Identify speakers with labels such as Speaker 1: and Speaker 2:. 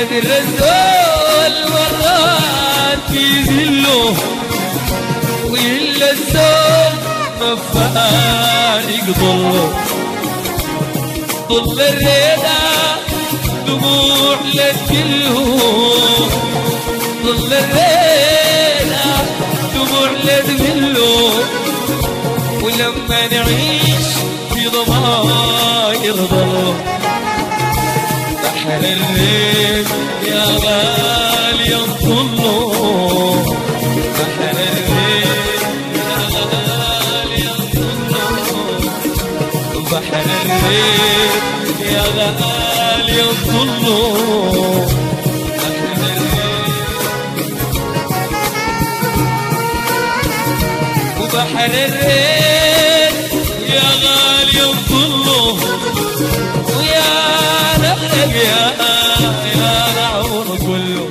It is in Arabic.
Speaker 1: بدر الزول مرات في ذله وإلا الزول ما فارق ضله ضل الريدة دموع لتجله ضل الريدة دموع لتجله ولما نعيش في ضماير ضله بحر الليل يا غالي انطله بحر الليل يا غالي انطله بحر الليل يا غالي انطله بحر الليل يا غالي انطله ويا نغرق يا العمر كله